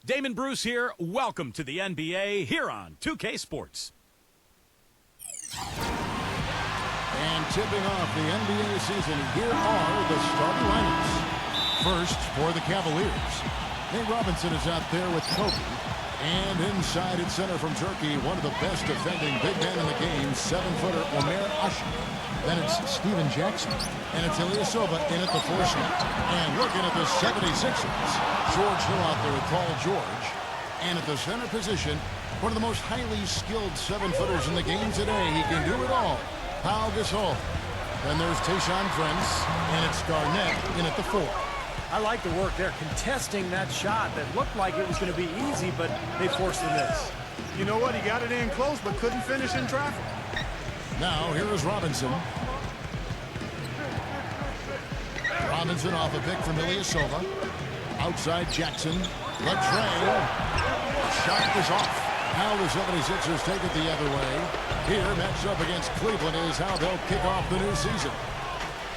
Damon Bruce here. Welcome to the NBA here on 2K Sports. And tipping off the NBA season, here are the starting lineups. First, for the Cavaliers, Nate Robinson is out there with Kobe. And inside at center from Turkey, one of the best defending big men in the game, 7-footer Omer Ashi. Then it's Steven Jackson. And it's Ilyasova in at the 4 slot. And looking at the 76ers, George Hill out there with Paul George. And at the center position, one of the most highly skilled 7-footers in the game today. He can do it all. Pau Gasol. Then there's Tayshaun Prince. And it's Garnett in at the 4. I like the work there, contesting that shot that looked like it was going to be easy, but they forced the miss. You know what? He got it in close, but couldn't finish in traffic. Now, here is Robinson. Robinson off a pick from Ilyasova. Outside Jackson. Latrey. Shot is off. Now the 76ers take it the other way. Here, matched up against Cleveland is how they'll kick off the new season.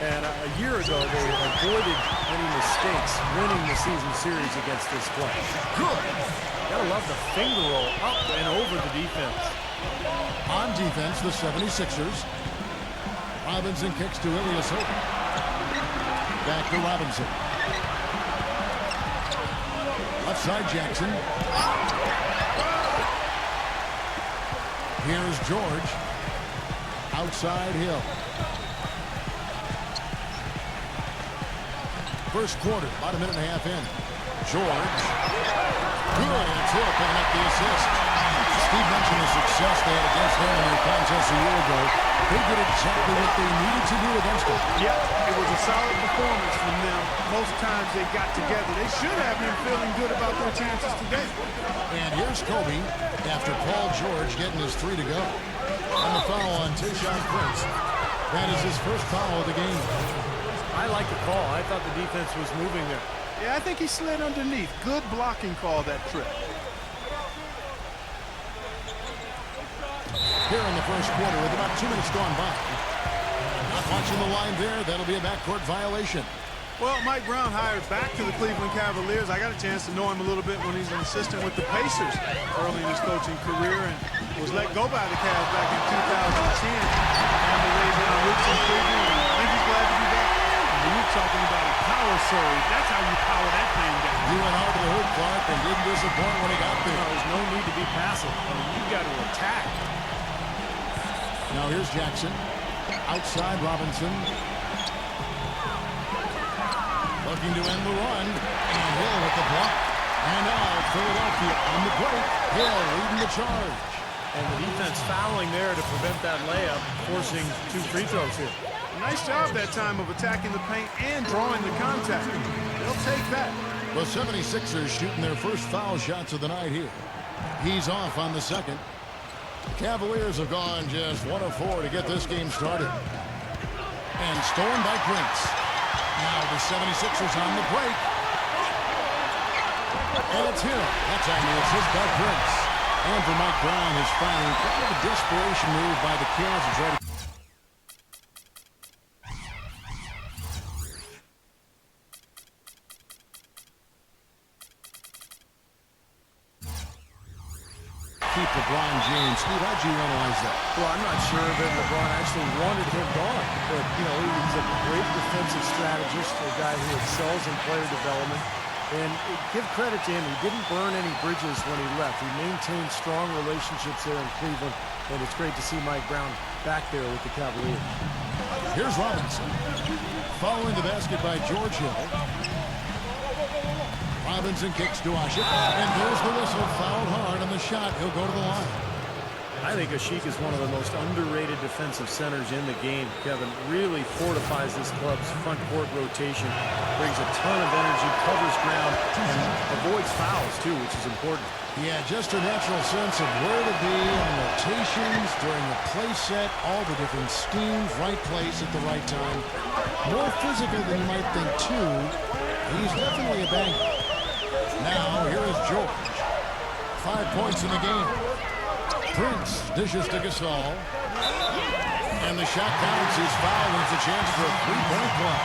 And a year ago, they avoided any mistakes winning the season series against this club. Good. Gotta love the finger roll up and over the defense. On defense, the 76ers. Robinson kicks to Ilyasova. Back to Robinson. Left side Jackson. Here's George. Outside Hill. First quarter, about a minute and a half in. George. Good, and it's Hill picking up the assist. Steve mentioned the success they had against him in their contest a year ago. They did exactly what they needed to do against him. Yeah, it was a solid performance from them. Most times they got together. They should have been feeling good about their chances today. And here's Kobe after Paul George getting his 3 to go. And the foul on Tayshaun Prince. That is his first foul of the game. I like the call. I thought the defense was moving there. Yeah, I think he slid underneath. Good blocking call that trip. Here in the first quarter with about 2 minutes gone by. Not watching the line there. That'll be a backcourt violation. Well, Mike Brown hired back to the Cleveland Cavaliers. I got a chance to know him a little bit when he's an assistant with the Pacers early in his coaching career and was let go by the Cavs back in 2010. And the raised his roots in Cleveland. And I think he's glad to be back. You're talking about a power surge. That's how you power that thing down. He went hard to the hoop, Clark, and didn't disappoint when he got there. There's no need to be passive. I mean, you got to attack. Now here's Jackson. Outside Robinson. Looking to end the run. And Hill with the block. And now Philadelphia on the break. Hill leading the charge. And the defense fouling there to prevent that layup, forcing 2 free throws here. Nice job that time of attacking the paint and drawing the contact. They'll take that. The 76ers shooting their first foul shots of the night here. He's off on the second. The Cavaliers have gone just 1 of 4 to get this game started. And stolen by Prince. Now the 76ers on the break. And it's Hill. That's on the assist by Prince. And for Mike Brown, his firing, kind of a desperation move by the Cavs to try to keep LeBron James. Steve, how'd you analyze that? Well, I'm not sure that LeBron actually wanted him gone. But, you know, he's a great defensive strategist, a guy who excels in player development. And give credit to him. He didn't burn any bridges when he left. He maintained strong relationships there in Cleveland. And it's great to see Mike Brown back there with the Cavaliers. Here's Robinson. Following the basket by George Hill. Robinson kicks to Ashik. And there's the whistle. Fouled hard on the shot. He'll go to the line. I think Ashik is one of the most underrated defensive centers in the game. Kevin really fortifies this club's front court rotation, brings a ton of energy, covers ground, and avoids fouls, too, which is important. Yeah, just a natural sense of where to be and rotations during the play set, all the different schemes, right place at the right time. More physical than you might think, too. He's definitely a banger. Now, here is George. 5 points in the game. Prince dishes to Gasol. And the shot counts. He's fouled, and it's a chance for a 3-point play.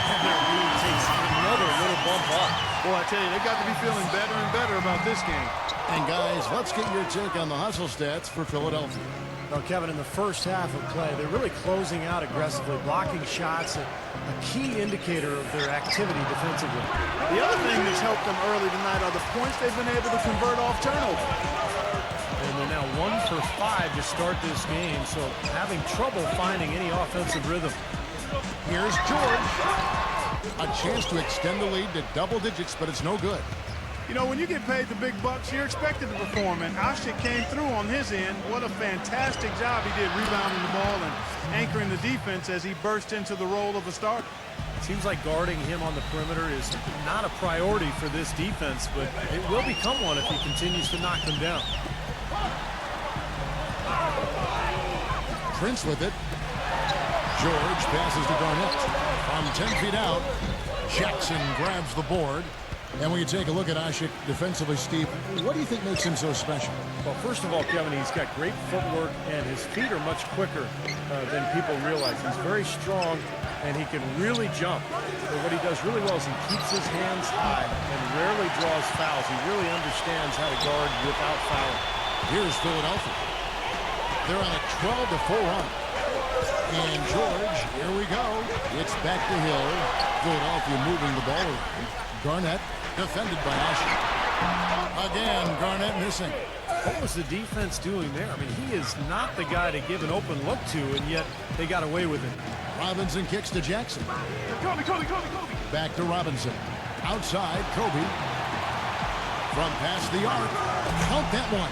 And that really takes another little bump up. Boy, I tell you, they got to be feeling better and better about this game. And guys, let's get your take on the hustle stats for Philadelphia. Well, Kevin, in the first half of play, they're really closing out aggressively, blocking shots, a key indicator of their activity defensively. The other thing that's helped them early tonight are the points they've been able to convert off turnover. And they're now 1 for 5 to start this game, so having trouble finding any offensive rhythm. Here's George. A chance to extend the lead to double digits, but it's no good. You know, when you get paid the big bucks, you're expected to perform, and Ashik came through on his end. What a fantastic job he did rebounding the ball and anchoring the defense as he burst into the role of a starter. Seems like guarding him on the perimeter is not a priority for this defense, but it will become one if he continues to knock them down. Prince with it. George passes to Garnett. From 10 feet out, Jackson grabs the board. And when you take a look at Ashik defensively, Steve, what do you think makes him so special? Well, first of all, Kevin, he's got great footwork, and his feet are much quicker than people realize. He's very strong, and he can really jump. But what he does really well is he keeps his hands high and rarely draws fouls. He really understands how to guard without fouling. Here's Philadelphia. They're on a 12-4 run. And George, here we go. It's back to Hill. Philadelphia moving the ball around. Garnett defended by Ashik. Again, Garnett missing. What was the defense doing there? I mean, he is not the guy to give an open look to, and yet they got away with it. Robinson kicks to Jackson. Kobe. Back to Robinson. Outside, Kobe. From past the arc. Count that one.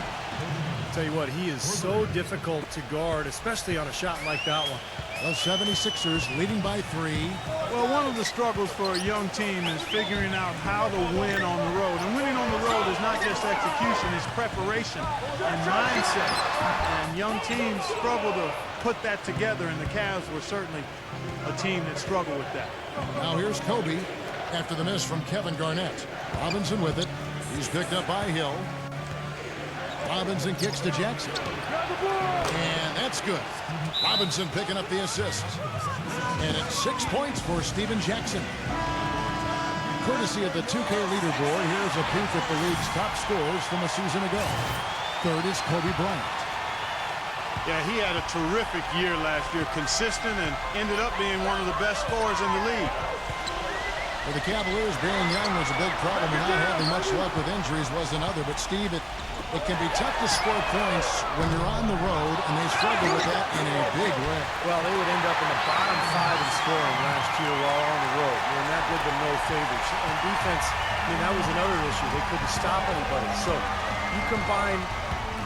Tell you what, he is so difficult to guard, especially on a shot like that one. The 76ers leading by 3. Well, one of the struggles for a young team is figuring out how to win on the road. And winning on the road is not just execution, it's preparation and mindset. And young teams struggle to put that together, and the Cavs were certainly a team that struggled with that. Now here's Kobe after the miss from Kevin Garnett. Robinson with it. He's picked up by Hill. Robinson kicks to Jackson. And that's good. Robinson picking up the assist. And it's 6 points for Steven Jackson. Courtesy of the 2K leaderboard, here's a peek at the league's top scorers from a season ago. Third is Kobe Bryant. Yeah, he had a terrific year last year, consistent, and ended up being one of the best scorers in the league. For the Cavaliers, being young was a big problem, and not having much luck with injuries was another. But, Steve, it can be tough to score points when you're on the road, and they struggle with that in a big way. Well, they would end up in the bottom 5 in scoring last year while on the road, and that did them no favors. And defense, I mean, that was another issue. They couldn't stop anybody. So you combine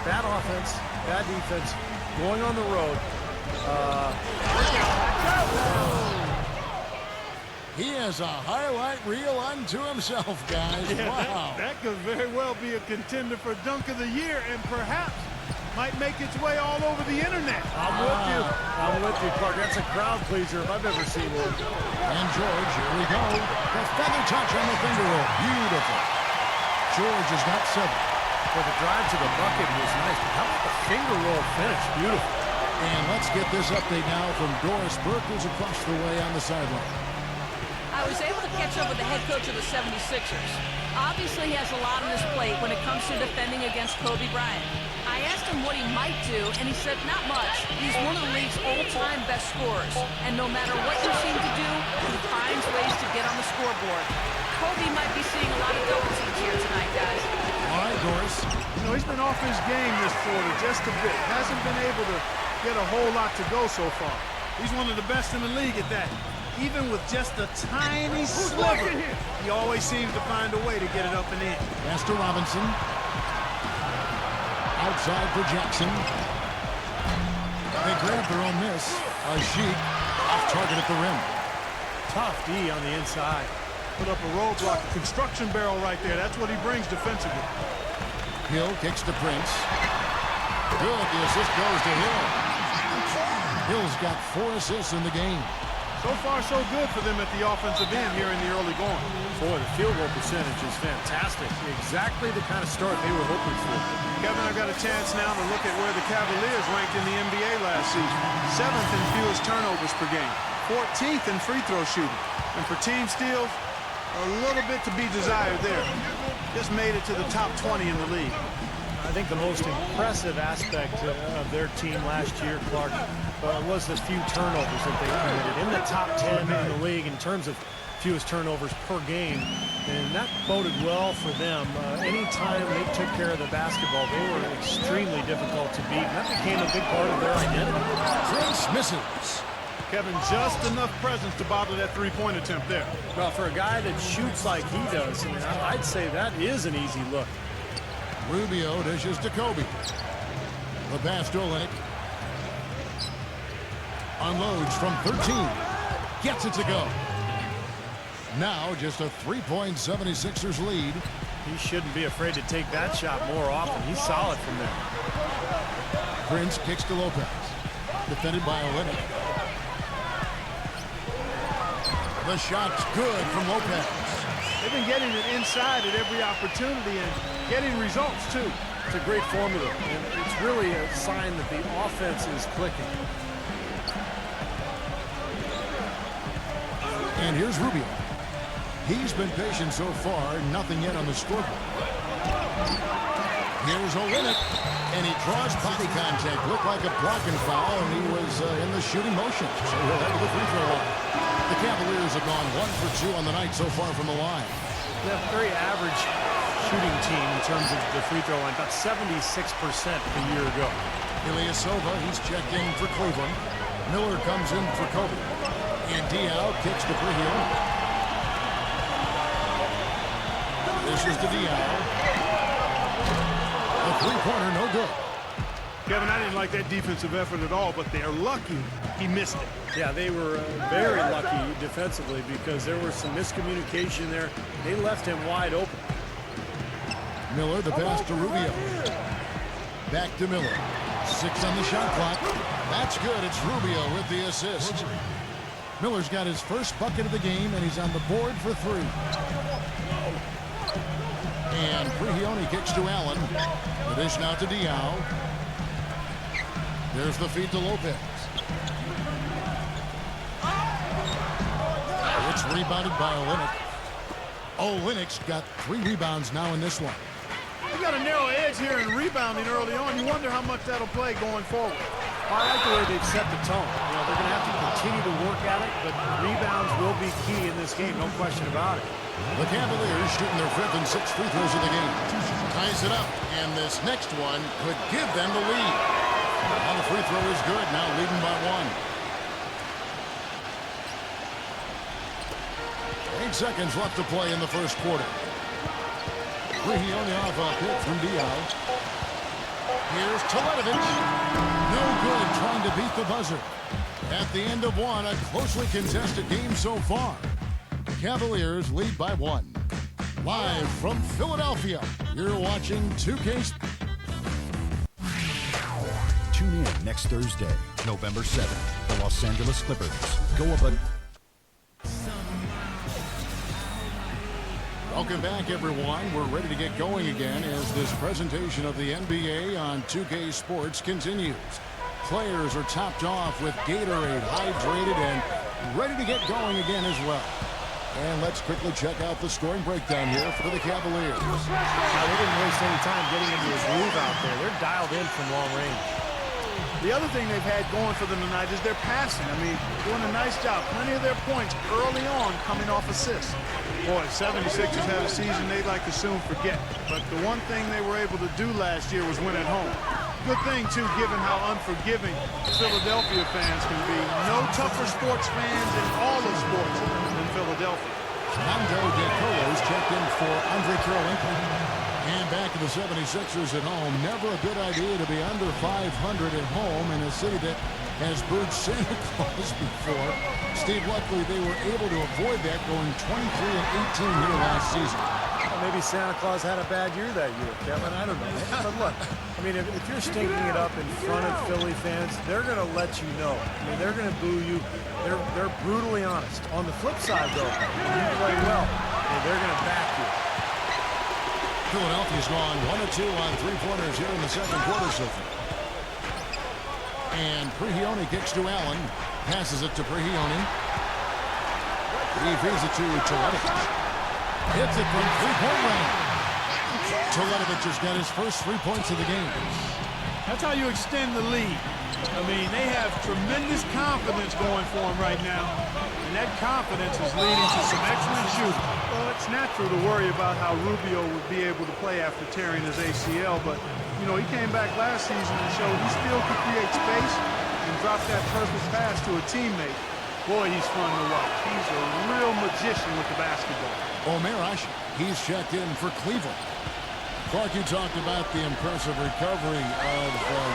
bad offense, bad defense, going on the road. He has a highlight reel unto himself, guys. Yeah, Wow. that could very well be a contender for Dunk of the Year, and perhaps might make its way all over the internet. I'm with you, Clark. That's a crowd pleaser if I've ever seen one. And George, here we go. The feather touch on the finger roll. Beautiful. George has got 7. Well, the drive to the bucket was nice, but how about the finger roll finish? Beautiful. And let's get this update now from Doris Burke, who's across the way on the sideline. I was able to catch up with the head coach of the 76ers. Obviously, he has a lot on his plate when it comes to defending against Kobe Bryant. I asked him what he might do, and he said not much. He's one of the league's all-time best scorers, and no matter what you seem to do, he finds ways to get on the scoreboard. Kobe might be seeing a lot of double teams here tonight, guys. All right, Doris. You know, he's been off his game this quarter just a bit. Hasn't been able to get a whole lot to go so far. He's one of the best in the league at that. Even with just a tiny sliver, he always seems to find a way to get it up and in. Pass to Robinson. Outside for Jackson. They grab their own miss. Ashik off target at the rim. Tough D on the inside. Put up a roadblock, a construction barrel right there. That's what he brings defensively. Hill kicks to Prince. Good. The assist goes to Hill. Hill's got 4 assists in the game. So far, so good for them at the offensive end here in the early going. Boy, the field goal percentage is fantastic. Exactly the kind of start they were hoping for. Kevin, I've got a chance now to look at where the Cavaliers ranked in the NBA last season. 7th in fewest turnovers per game. 14th in free throw shooting. And for team steals, a little bit to be desired there. Just made it to the top 20 in the league. I think the most impressive aspect of their team last year, Clark, was the few turnovers that they committed. In the top 10 in the league in terms of fewest turnovers per game, and that boded well for them. Anytime they took care of the basketball, they were extremely difficult to beat, and that became a big part of their identity. Prince misses. Kevin, just enough presence to bottle that three-point attempt there. Well, for a guy that shoots like he does, I mean, I'd say that is an easy look. Rubio dishes to Kobe. The pass to Olynyk. Unloads from 13. Gets it to go. Now just a 3-point 76ers lead. He shouldn't be afraid to take that shot more often. He's solid from there. Prince kicks to Lopez. Defended by Olynyk. The shot's good from Lopez. They've been getting it inside at every opportunity and getting results, too. It's a great formula, and it's really a sign that the offense is clicking. And here's Rubio. He's been patient so far, nothing yet on the scoreboard. Here's Olynyk, and he draws body contact. Looked like a blocking foul, and he was in the shooting motion. So he'll head to the free throw line. The Cavaliers have gone 1 for 2 on the night so far from the line. Yeah, very average shooting team in terms of the free throw line, about 76% a year ago. Ilyasova, he's checked in for Cleveland. Miller comes in for Kobe. And Diaw kicks to Prehill. This is to Diaw. A three-pointer, no good. Kevin, I didn't like that defensive effort at all, but they're lucky he missed it. Yeah, they were very lucky defensively because there was some miscommunication there. They left him wide open. Miller, the pass to Rubio. Back to Miller. 6 on the shot clock. That's good. It's Rubio with the assist. Miller's got his first bucket of the game, and he's on the board for 3. And Prehill kicks to Allen. The dish now to Diaw. There's the feed to Lopez. It's rebounded by Olynyk. Olynyk's got 3 rebounds now in this one. You got a narrow edge here in rebounding early on. You wonder how much that'll play going forward. I like the way they've set the tone. You know, they're going to have to continue to work at it, but rebounds will be key in this game, no question about it. The Cavaliers shooting their 5th and 6th free throws of the game. Ties it up, and this next one could give them the lead. Now the free throw is good, now leading by 1. 8 seconds left to play in the first quarter. Prehill off a pick from Diaw. Here's Teletovic. No good, trying to beat the buzzer. At the end of 1, a closely contested game so far. Cavaliers lead by 1. Live from Philadelphia, you're watching 2K. Tune in next Thursday, November 7th. The Los Angeles Clippers go up a... Welcome back, everyone. We're ready to get going again as this presentation of the NBA on 2K Sports continues. Players are topped off with Gatorade, hydrated, and ready to get going again as well. And let's quickly check out the scoring breakdown here for the Cavaliers. Now, they didn't waste any time getting into a groove out there. They're dialed in from long range. The other thing they've had going for them tonight is their passing. I mean, doing a nice job. Plenty of their points early on coming off assists. Boy, 76ers had a season they'd like to soon forget. But the one thing they were able to do last year was win at home. Good thing, too, given how unforgiving Philadelphia fans can be. No tougher sports fans in all of sports than Philadelphia. Mondo De Colo's checked in for Andre Kirilenko. And back to the 76ers at home. Never a good idea to be under 500 at home in a city that has booed Santa Claus before. Steve, luckily they were able to avoid that, going 23-18 here last season. Well, maybe Santa Claus had a bad year that year, Kevin. I don't know. But look, I mean, if you're stinking it up in front of Philly fans, they're going to let you know. I mean, they're going to boo you. They're brutally honest. On the flip side, though, when you play well, they're going to back you. Philadelphia's gone 1 of 2 on 3-pointers here in the second quarter so far. And Prehill kicks to Allen. Passes it to Prehill. He feeds it to Teletovic. Hits it from three-point range. Toledovich has got his first 3 points of the game. That's how you extend the lead. I mean, they have tremendous confidence going for them right now, and that confidence is leading to some excellent shooting. Well, it's natural to worry about how Rubio would be able to play after tearing his ACL, but, you know, he came back last season and showed he still could create space and drop that perfect pass to a teammate. Boy, he's fun to watch. He's a real magician with the basketball. Omer Ashe, he's checked in for Cleveland. Clark, you talked about the impressive recovery of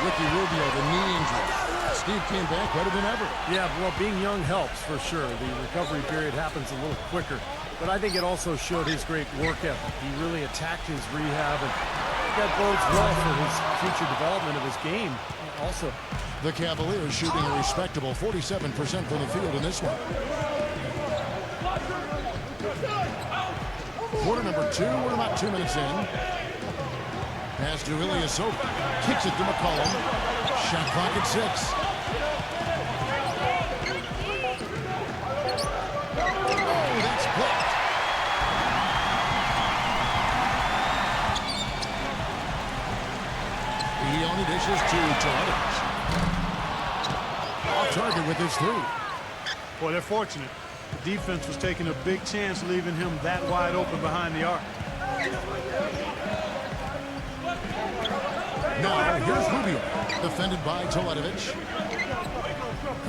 Ricky Rubio, the knee injury. Steve came back better than ever. Yeah, well, being young helps for sure. The recovery period happens a little quicker. But I think it also showed his great work ethic. He really attacked his rehab, and that bodes well for his future development of his game also. The Cavaliers shooting a respectable 47% from the field in this one. Quarter number 2, we're about 2 minutes in. Pass to Ilyasova. Kicks it to McCollum. Shot clock at 6. Oh, that's blocked. He only dishes to Toledovich. Off target with his 3. Boy, they're fortunate. The defense was taking a big chance leaving him that wide open behind the arc. Now, here's Rubio, defended by Toledovich.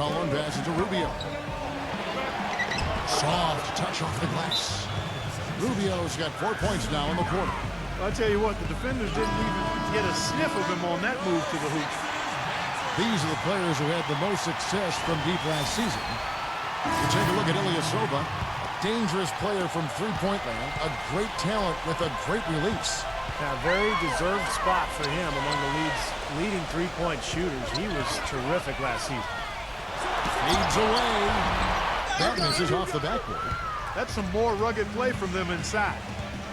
Collin passes to Rubio. Soft touch off the glass. Rubio's got 4 points now in the quarter. Well, I tell you what, the defenders didn't even get a sniff of him on that move to the hoop. These are the players who had the most success from deep last season. You take a look at Ilyasova, a dangerous player from three-point land, a great talent with a great release. Now, very deserved spot for him among the league's leading three-point shooters. He was terrific last season. Fades away. That misses off the backboard. That's some more rugged play from them inside.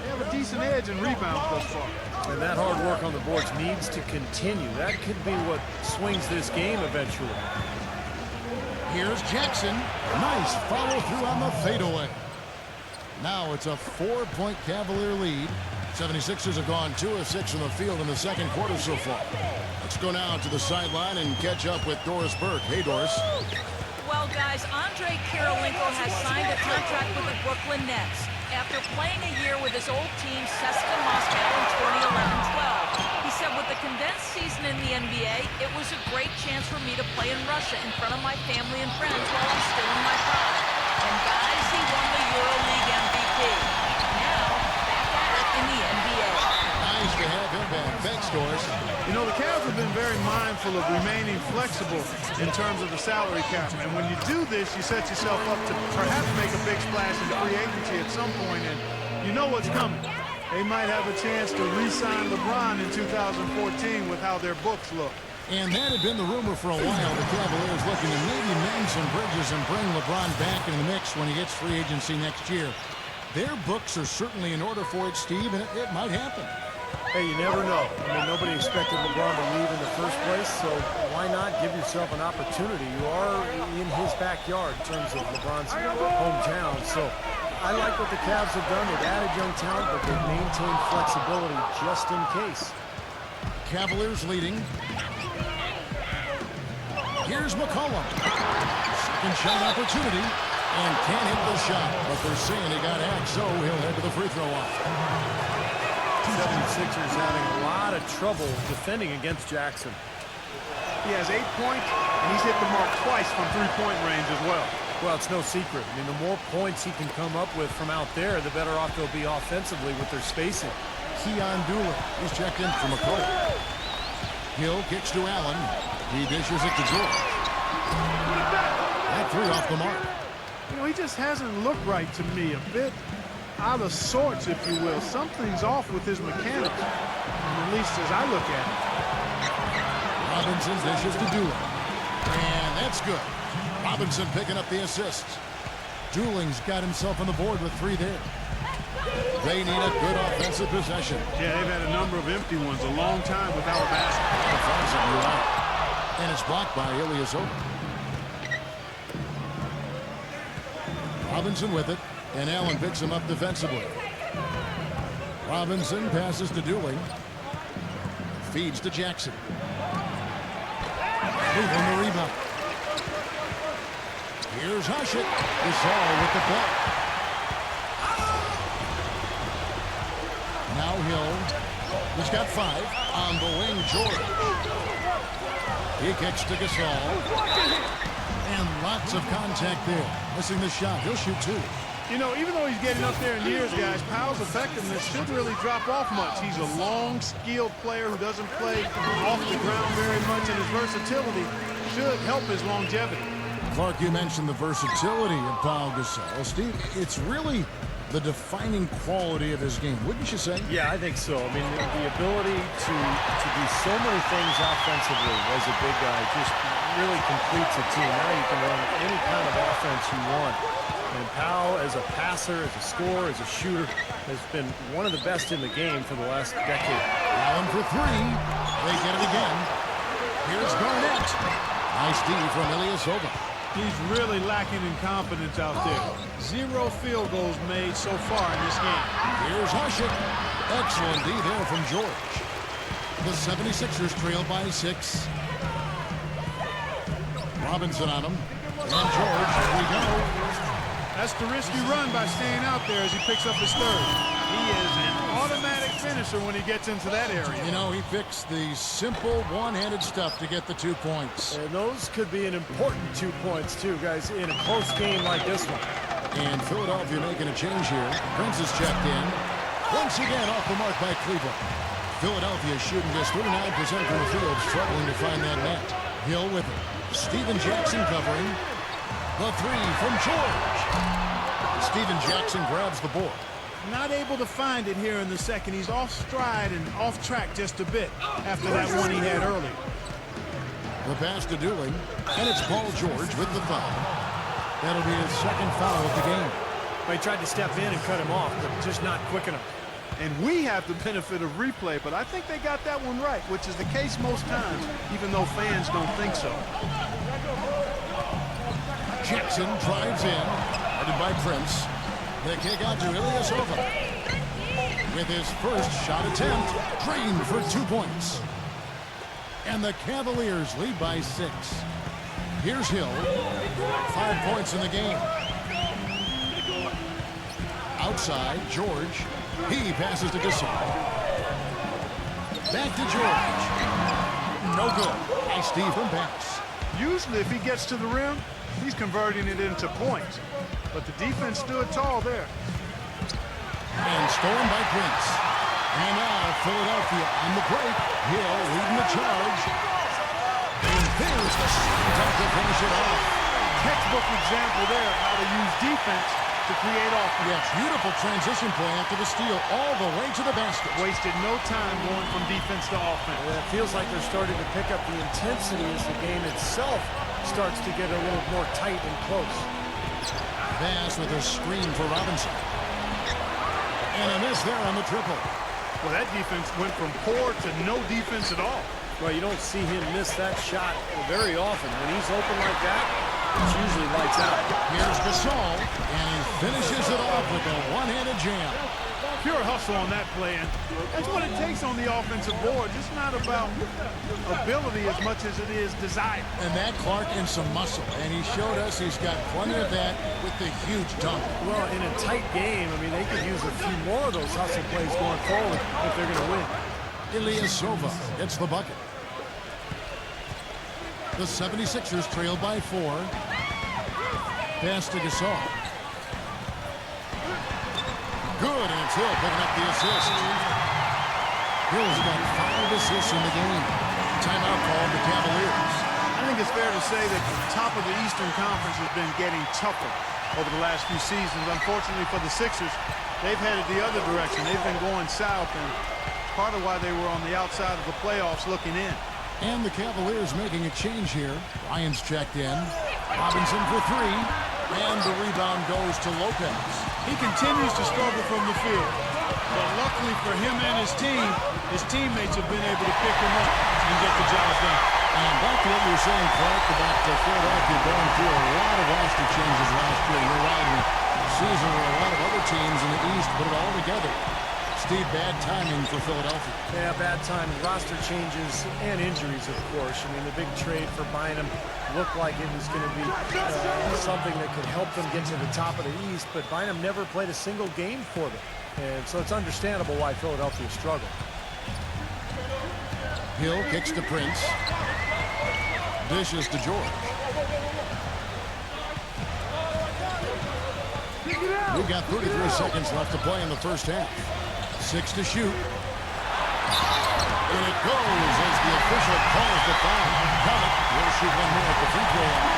They have a decent edge in rebounds thus far. And that hard work on the boards needs to continue. That could be what swings this game eventually. Here's Jackson. Nice follow through on the fadeaway. Now it's a 4-point Cavalier lead. 76ers have gone 2 of 6 from the field in the second quarter so far. Let's go now to the sideline and catch up with Doris Burke. Hey, Doris. Well, guys, Andre Kirilenko has signed a contract with the Brooklyn Nets after playing a year with his old team, CSKA Moscow, in 2011-12. He said, with the condensed season in the NBA, it was a great chance for me to play in Russia in front of my family and friends while I'm still in my prime. And guys, he won the EuroLeague MVP. Now, back at it in the NBA. Nice to have him back. Thanks, Doris. You know, the Cavs have been very mindful of remaining flexible in terms of the salary cap. And when you do this, you set yourself up to perhaps make a big splash in free agency at some point, and you know what's coming. They might have a chance to re-sign LeBron in 2014 with how their books look. And that had been the rumor for a while. The Cavaliers looking to maybe mend some bridges and bring LeBron back in the mix when he gets free agency next year. Their books are certainly in order for it, Steve, and it might happen. Hey, you never know. I mean, nobody expected LeBron to leave in the first place, so why not give yourself an opportunity? You are in his backyard in terms of LeBron's hometown, so I like what the Cavs have done. They've added young talent, but they've maintained flexibility just in case. Cavaliers leading. Here's McCollum. Second shot opportunity, and can't hit the shot, but they're saying he got hacked, so he'll head to the free throw line. 76ers having a lot of trouble defending against Jackson. He has 8 points, and he's hit the mark twice from three-point range as well. Well, it's no secret. I mean, the more points he can come up with from out there, the better off they'll be offensively with their spacing. Keon Doolin is checked in for McCollum. Hill kicks to Allen. He dishes it to George. That 3 off the mark. You know, he just hasn't looked right to me. A bit out of sorts, if you will. Something's off with his mechanics, at least as I look at it. Robinson dishes to Doolin. And that's good. Robinson picking up the assist. Dooling's got himself on the board with 3 there. They need a good offensive possession. Yeah, they've had a number of empty ones, a long time without a basket. And it's blocked by Ilyasova. Robinson with it, and Allen picks him up defensively. Robinson passes to Dooley. Feeds to Jackson. Cleveland the rebound. Here's Hushit. Gasol with the block. Now Hill. He's got 5 on the wing. George. He kicks to Gasol. And lots of contact there. Missing the shot. He'll shoot 2. You know, even though he's getting up there in years, guys, Powell's effectiveness shouldn't really drop off much. He's a long, skilled player who doesn't play off the ground very much, and his versatility should help his longevity. Clark, you mentioned the versatility of Pau Gasol. Steve, it's really the defining quality of his game, wouldn't you say? Yeah, I think so. I mean, the ability to do so many things offensively as a big guy just really completes a team. Now you can run any kind of offense you want. And Powell, as a passer, as a scorer, as a shooter, has been one of the best in the game for the last decade. Allen for 3. They get it again. Here's Garnett. Nice D from Ilyasova. He's really lacking in confidence out there. 0 field goals made so far in this game. Here's Hushit. Excellent D there from George. The 76ers trail by 6. Robinson on him. And George, here we go. That's the risky run by staying out there as he picks up his 3rd. He is an automatic finisher when he gets into that area. You know, he fixed the simple one-handed stuff to get the 2 points. And those could be an important 2 points, too, guys, in a close game like this one. And Philadelphia making a change here. Prince is checked in. Once again, off the mark by Cleveland. Philadelphia shooting just 39% from the field, struggling to find that net. Hill with it. Steven Jackson covering. The 3 from George. Steven Jackson grabs the board. Not able to find it here in the second. He's off stride and off track just a bit after that one he had earlier. The pass to Dooley. And it's Paul George with the foul. That'll be his 2nd foul of the game. He tried to step in and cut him off, but just not quick enough. And we have the benefit of replay, but I think they got that one right, which is the case most times, even though fans don't think so. Jackson drives in, headed by Prince. The kick out to Ilyasova. With his first shot attempt, drained for 2 points. And the Cavaliers lead by 6. Here's Hill. 5 points in the game. Outside, George. He passes to Gasol. Back to George. No good. Nice Steve from pass. Usually if he gets to the rim, he's converting it into points. But the defense stood tall there. And stolen by Prince. And now Philadelphia on the break. Hill leading the charge. And there's the shot to finish it off. Textbook example there of how to use defense to create offense. Yeah, beautiful transition play after the steal all the way to the basket. Wasted no time going from defense to offense. Well, it feels like they're starting to pick up the intensity as the game itself starts to get a little more tight and close. Bass with a screen for Robinson. And a miss there on the triple. Well, that defense went from poor to no defense at all. Well, you don't see him miss that shot very often. When he's open like that, it's usually lights out. Here's Gasol, and he finishes it off with a one-handed jam. Pure hustle on that play, and that's what it takes on the offensive board. It's not about ability as much as it is desire. And that, Clark, and some muscle. And he showed us he's got plenty of that with the huge dunk. Well, in a tight game, I mean, they could use a few more of those hustle plays going forward if they're going to win. Ilyasova gets the bucket. The 76ers trail by 4. Pass to Gasol. Good, and it's Hill picking up the assist. Hill's got 5 assists in the game. Timeout called the Cavaliers. I think it's fair to say that the top of the Eastern Conference has been getting tougher over the last few seasons. Unfortunately for the Sixers, they've headed the other direction. They've been going south, and part of why they were on the outside of the playoffs looking in. And the Cavaliers making a change here. Ryan's checked in. Robinson for 3. And the rebound goes to Lopez. He continues to struggle from the field. But luckily for him and his teammates have been able to pick him up and get the job done. And back to what you were saying, Clark, about Philadelphia going through a lot of roster changes last year. You're right. In a season where a lot of other teams in the East put it all together. Steve, bad timing for Philadelphia. Yeah, bad timing. Roster changes and injuries, of course. I mean, the big trade for Bynum looked like it was going to be something that could help them get to the top of the East, but Bynum never played a single game for them. And so it's understandable why Philadelphia struggled. Hill kicks to Prince. Dishes to George. We've got 33 seconds left to play in the first half. 6 to shoot. And it goes as the official calls the foul. Pellet will shoot one more at the free throw line.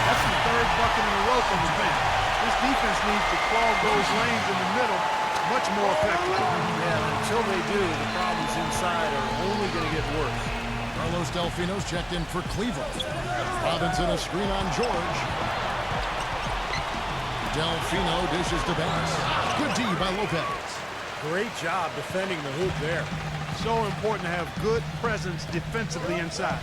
That's the third bucket in a row from the bench. This defense needs to clog those lanes in the middle much more effectively. Yeah, until they do, the problems inside are only going to get worse. Carlos Delfino's checked in for Cleveland. Robinson a screen on George. Delfino dishes to Bass. Good D by Lopez. Great job defending the hoop there. So important to have good presence defensively inside.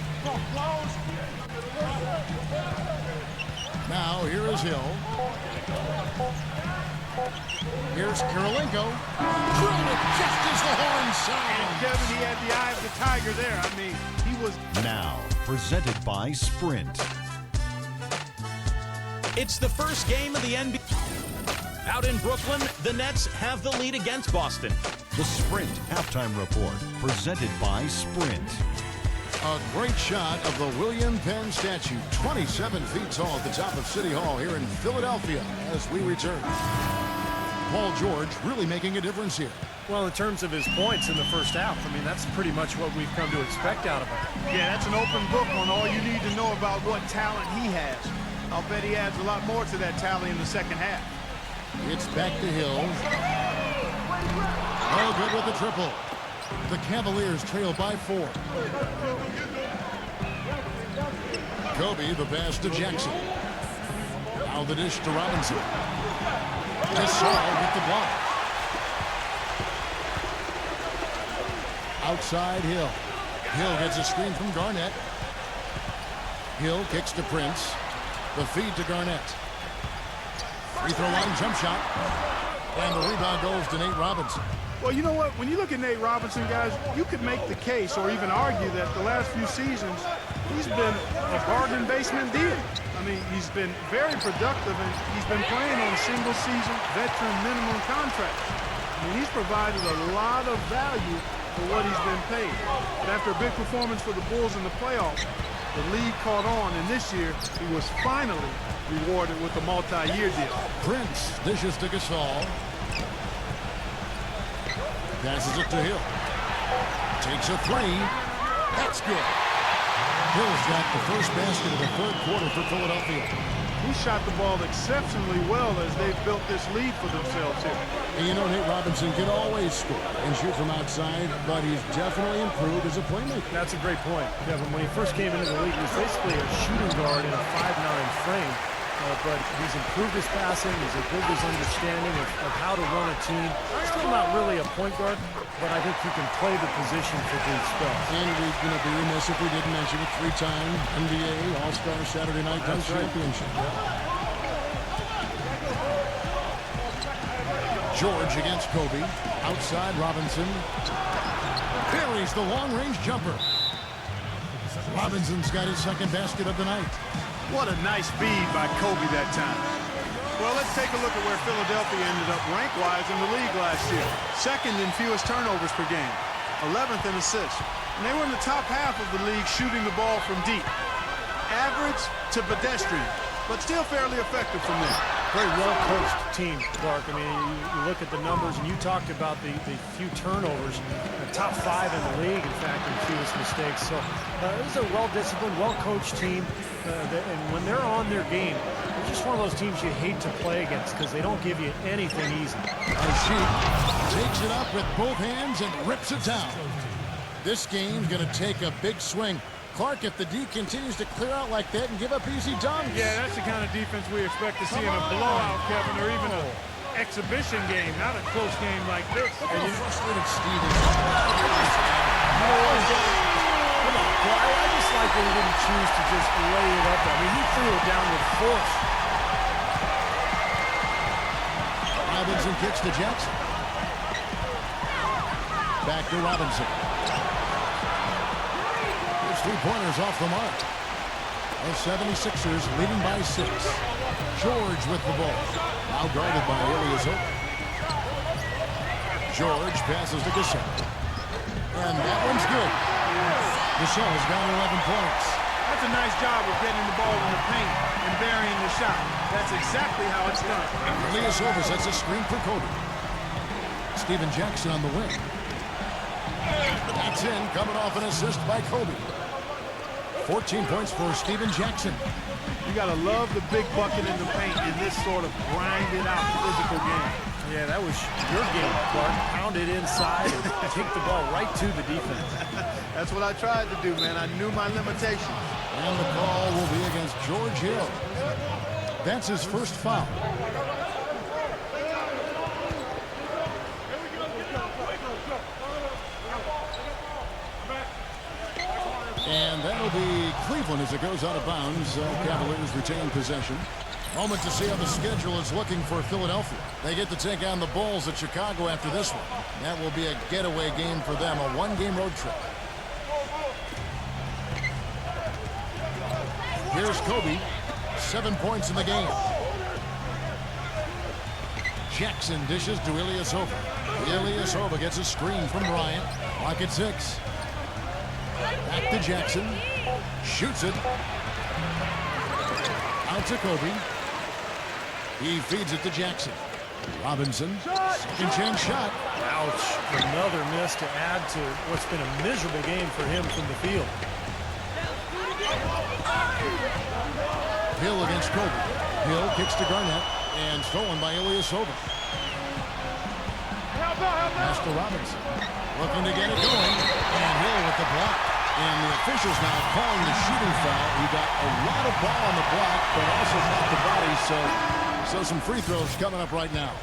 Now here is Hill. Here's Kirilenko. Drilled it just as the horn sounds. Kevin, he had the eye of the tiger there. I mean, he was... Now, presented by Sprint. It's the first game of the NBA. Out in Brooklyn, the Nets have the lead against Boston. The Sprint Halftime Report, presented by Sprint. A great shot of the William Penn statue, 27 feet tall at the top of City Hall here in Philadelphia as we return. Paul George really making a difference here. Well, in terms of his points in the first half, I mean, that's pretty much what we've come to expect out of him. Yeah, that's an open book on all you need to know about what talent he has. I'll bet he adds a lot more to that tally in the second half. It's back to Hill. Oh, good with the triple. The Cavaliers trail by 4. Kobe, the pass to Jackson. Now the dish to Robinson. Gasol with the block. Outside Hill. Hill gets a screen from Garnett. Hill kicks to Prince. The feed to Garnett. Free throw line jump shot. And the rebound goes to Nate Robinson. Well, you know what? When you look at Nate Robinson, guys, you could make the case or even argue that the last few seasons, he's been a bargain basement deal. I mean, he's been very productive, and he's been playing on single-season veteran minimum contracts. I mean, he's provided a lot of value for what he's been paid. But after a big performance for the Bulls in the playoffs, the league caught on, and this year he was finally rewarded with a multi-year deal. Prince dishes to Gasol. Passes it to Hill. Takes a 3. That's good. Hill's got the first basket of the third quarter for Philadelphia. He shot the ball exceptionally well as they've built this lead for themselves here. And you know, Nate Robinson can always score and shoot from outside, but he's definitely improved as a playmaker. That's a great point, Kevin. When he first came into the league, he was basically a shooting guard in a 5'9" frame. But he's improved his passing, he's improved his understanding of how to run a team. Still not really a point guard, but I think he can play the position for brief spells. And we'd be remiss if we didn't mention a 3-time NBA All-Star Saturday Night Dunk Championship. George against Kobe. Outside Robinson. Buries the long-range jumper. Robinson's got his second basket of the night. What a nice feed by Kobe that time. Well, let's take a look at where Philadelphia ended up rank-wise in the league last year. Second in fewest turnovers per game. 11th in assists. And they were in the top half of the league shooting the ball from deep. Average to pedestrian, but still fairly effective from there. Very well-coached team, Clark. I mean, you look at the numbers, and you talked about the few turnovers. The top 5 in the league, in fact, in fewest mistakes. So this is a well-disciplined, well-coached team. And when they're on their game, they're just one of those teams you hate to play against because they don't give you anything easy. Sheik takes it up with both hands and rips it down. This game's going to take a big swing. Clark, if the D continues to clear out like that and give up easy dunks. Yeah, that's the kind of defense we expect to see in a blowout, Kevin, or even an exhibition game, not a close game like this. Look how frustrated Steve is. I just like that he didn't choose to just lay it up. I mean, he threw it down with force. Robinson kicks to Jackson. back to Robinson. His three-pointers off the mark. The 76ers leading by 6. George with the ball. Now guarded by Ilyasova. George passes to Gasol. And that one's good. Gasol's got 11 points. That's a nice job of getting the ball in the paint and burying the shot. That's exactly how it's done. Ilyasova sets a screen for Kobe. Stephen Jackson on the wing. That's in, coming off an assist by Kobe. 14 points for Stephen Jackson. You got to love the big bucket in the paint in this sort of grinded-out physical game. Yeah, that was your game, Clark. Pound it inside and kick the ball right to the defense. That's what I tried to do, man. I knew my limitations. And the call will be against George Hill. That's his first foul. And that'll be Cleveland as it goes out of bounds. Cavaliers retain possession. Moment to see how the schedule is looking for Philadelphia. They get to take on the Bulls at Chicago after this one. That will be a getaway game for them, a one-game road trip. Here's Kobe. 7 points in the game. Jackson dishes to Ilyasova. Ilyasova gets a screen from Bryant. Clock at 6. Back to Jackson. Shoots it. Out to Kobe. He feeds it to Jackson. Robinson. Second chance shot. Ouch. Another miss to add to what's been a miserable game for him from the field. Hill against Kobe. Hill kicks to Garnett. And stolen by Ilyasova. Pass to Robinson. Looking to get it going. And Hill with the block. And the officials now calling the shooting foul. He got a lot of ball on the block, but also got the body. So some free throws coming up right now.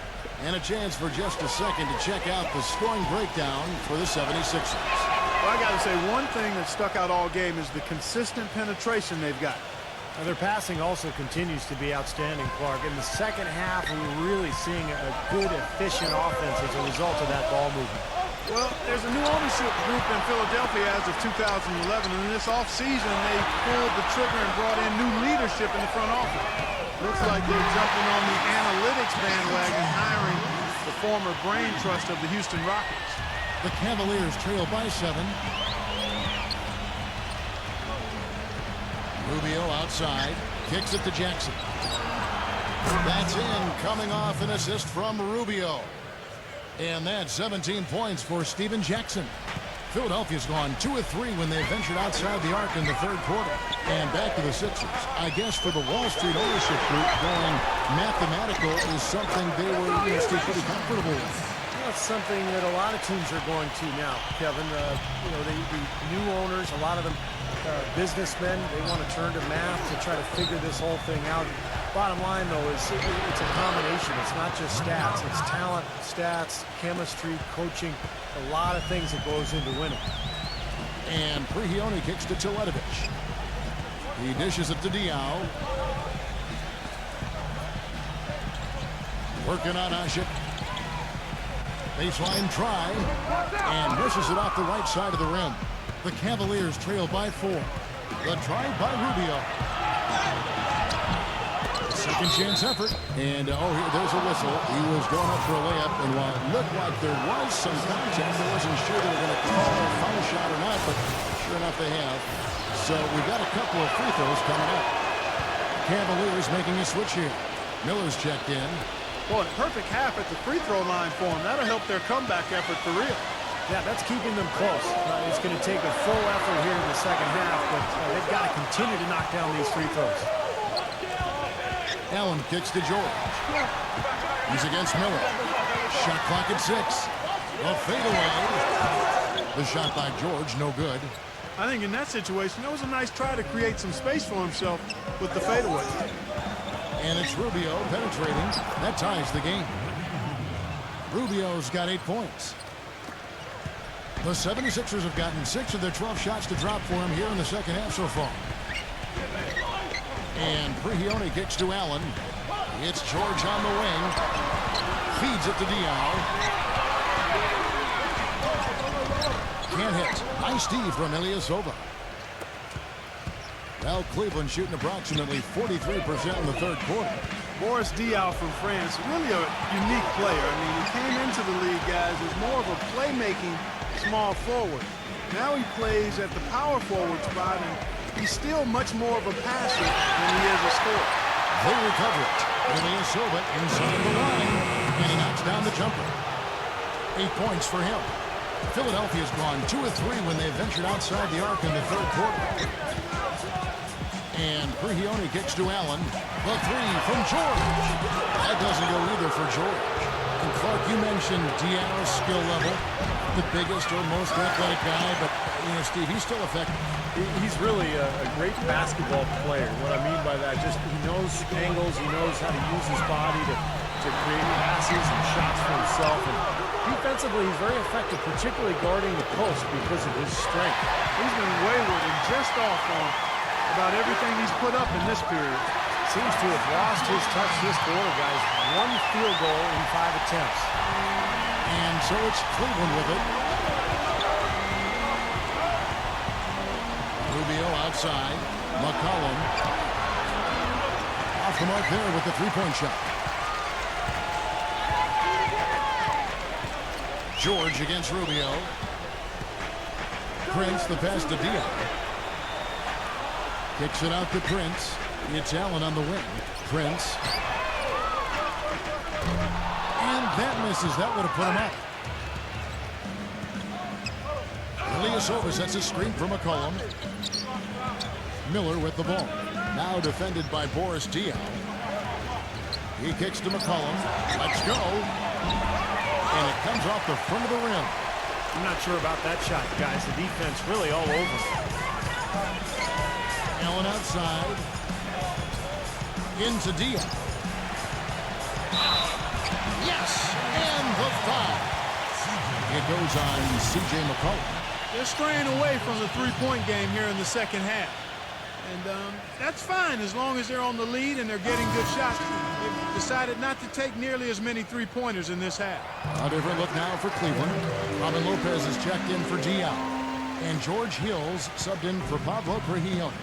And a chance for just a second to check out the scoring breakdown for the 76ers. Well, I got to say, one thing that stuck out all game is the consistent penetration they've got. Now, their passing also continues to be outstanding, Clark. In the second half, we were really seeing a good, efficient offense as a result of that ball movement. Well, there's a new ownership group in Philadelphia as of 2011, and in this offseason, they pulled the trigger and brought in new leadership in the front office. Looks like they're jumping on the analytics bandwagon, hiring the former brain trust of the Houston Rockets. The Cavaliers trail by 7. Rubio outside, kicks it to Jackson. That's in, coming off an assist from Rubio. And that's 17 points for Stephen Jackson. Philadelphia's gone 2 of 3 when they ventured outside the arc in the third quarter. And back to the Sixers. I guess for the Wall Street ownership group, going mathematical is something they were still pretty comfortable with. That's something that a lot of teams are going to now, Kevin. The new owners, a lot of them businessmen, they want to turn to math to try to figure this whole thing out. Bottom line, though, is it's a combination. It's not just stats. It's talent, stats, chemistry, coaching, a lot of things that goes into winning. And Prigioni kicks to Teletovic. He dishes it to Diaw. Working on Ashik. Baseline try. And misses it off the right side of the rim. The Cavaliers trail by 4. The drive by Rubio. Second chance effort. And, there's a whistle. He was going up for a layup. And while it looked like there was some contact, I wasn't sure they were going to call a foul shot or not, but sure enough they have. So we've got a couple of free throws coming up. Cavaliers making a switch here. Miller's checked in. Boy, perfect half at the free throw line for them. That'll help their comeback effort for real. Yeah, that's keeping them close. It's going to take a full effort here in the second half, but they've got to continue to knock down these free throws. Allen kicks to George. He's against Miller. Shot clock at 6. A fadeaway. The shot by George, no good. I think in that situation, that was a nice try to create some space for himself with the fadeaway. And it's Rubio penetrating. That ties the game. Rubio's got 8 points. The 76ers have gotten 6 of their 12 shots to drop for him here in the second half so far. And Prigioni kicks to Allen. It's George on the wing. Feeds it to Diaw. can't hit. Nice D from Ilyasova. Well, Cleveland shooting approximately 43% in the third quarter. Boris Diaw from France, really a unique player. I mean, he came into the league, guys, as more of a playmaking small forward. Now he plays at the power forward spot, and he's still much more of a passer than he is a scorer. They recover it. Ilyasova inside the line, and he knocks down the jumper. 8 points for him. Philadelphia's gone 2 of 3 when they ventured outside the arc in the third quarter. And Prigioni kicks to Allen. The three from George. That doesn't go either for George. And Clark, you mentioned Diaw's skill level. The biggest or most athletic guy, but, Steve, he's still effective. He's really a great basketball player. What I mean by that, just he knows angles, he knows how to use his body to create passes and shots for himself. And defensively, he's very effective, particularly guarding the post because of his strength. He's been wayward and just off on about everything he's put up in this period. Seems to have lost his touch this quarter, guys. 1 field goal in 5 attempts. And so it's Cleveland with it. Rubio outside. McCollum off the mark there with the three-point shot. George against Rubio. Prince, the pass to Diaw. Kicks it out to Prince. It's Allen on the wing. Prince. And that misses. That would have put him up. Ilyasova sets a screen for McCollum. Miller with the ball. Now defended by Boris Diaw. He kicks to McCollum. Let's go. And it comes off the front of the rim. I'm not sure about that shot, guys. The defense really all over. Allen outside. Into Diaw. Yes! And the foul. It goes on C.J. McCollum. They're straying away from the three-point game here in the second half. And that's fine as long as they're on the lead and they're getting good shots. They've decided not to take nearly as many three-pointers in this half. A different look now for Cleveland. Robin Lopez is checked in for Diaw. And George Hills subbed in for Pablo Prigioni.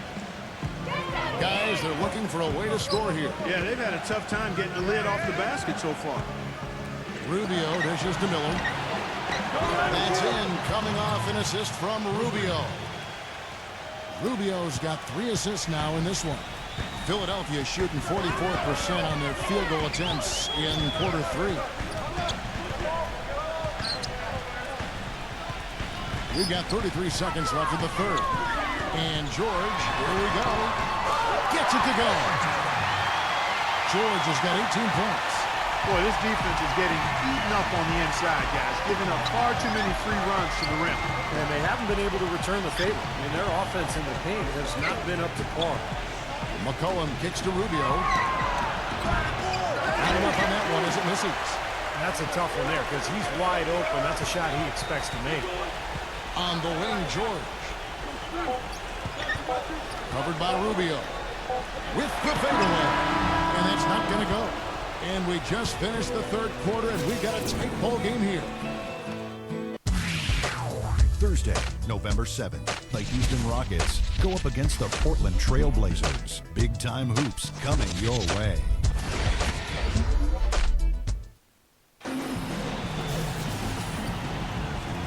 Guys, they're looking for a way to score here. Yeah, they've had a tough time getting the lid off the basket so far. Rubio dishes to Miller. That's in, coming off an assist from Rubio. Rubio's got 3 assists now in this one. Philadelphia shooting 44% on their field goal attempts in quarter 3. We've got 33 seconds left in the third. And George, here we go, gets it to go. George has got 18 points. Boy, this defense is getting eaten up on the inside, guys, giving up far too many free runs to the rim. And they haven't been able to return the favor. I mean, their offense in the paint has not been up to par. McCollum kicks to Rubio. Not enough on that one as it misses. That's a tough one there because he's wide open. That's a shot he expects to make. On the wing, George. Covered by Rubio. With the fadeaway. And that's not going to go. And we just finished the third quarter, and we got a tight ball game here. Thursday, November 7th, the Houston Rockets go up against the Portland Trail Blazers. Big-time hoops coming your way.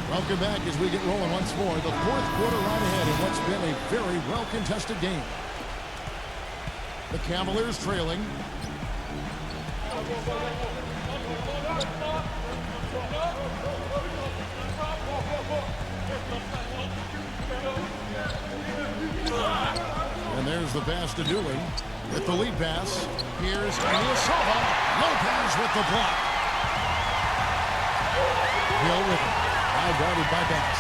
Welcome back as we get rolling once more. The fourth quarter right ahead in what's been a very well-contested game. The Cavaliers trailing. And there's the pass to Dooley with the lead pass. Here's Ilyasova. Lopez with the block. Hill with it. Now guarded by Bass.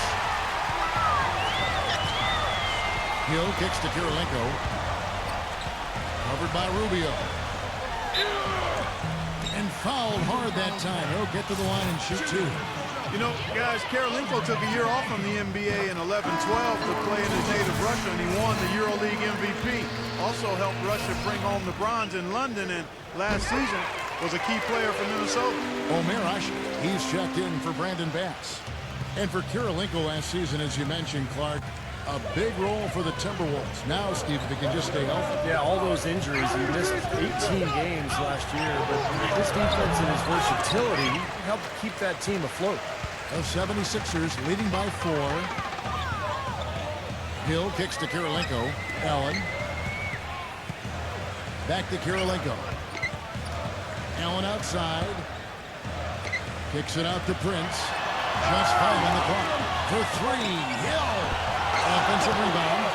Hill kicks to Kirilenko. Covered by Rubio. And fouled hard that time. He'll get to the line and shoot 2. You know, guys, Kirilenko took a year off from the NBA in 11-12 to play in his native Russia, and he won the EuroLeague MVP. Also helped Russia bring home the bronze in London, and last season was a key player for Minnesota. Omer Ashe, he's checked in for Brandon Bass. And for Kirilenko last season, as you mentioned, Clark, a big role for the Timberwolves. Now, Steve, if he can just stay healthy. Yeah, all those injuries. He missed 18 games last year, but his defense and his versatility helped keep that team afloat. The 76ers leading by 4. Hill kicks to Kirilenko. Allen. Back to Kirilenko. Allen outside. Kicks it out to Prince. Just 5 on the clock. For 3. Hill. Offensive rebound.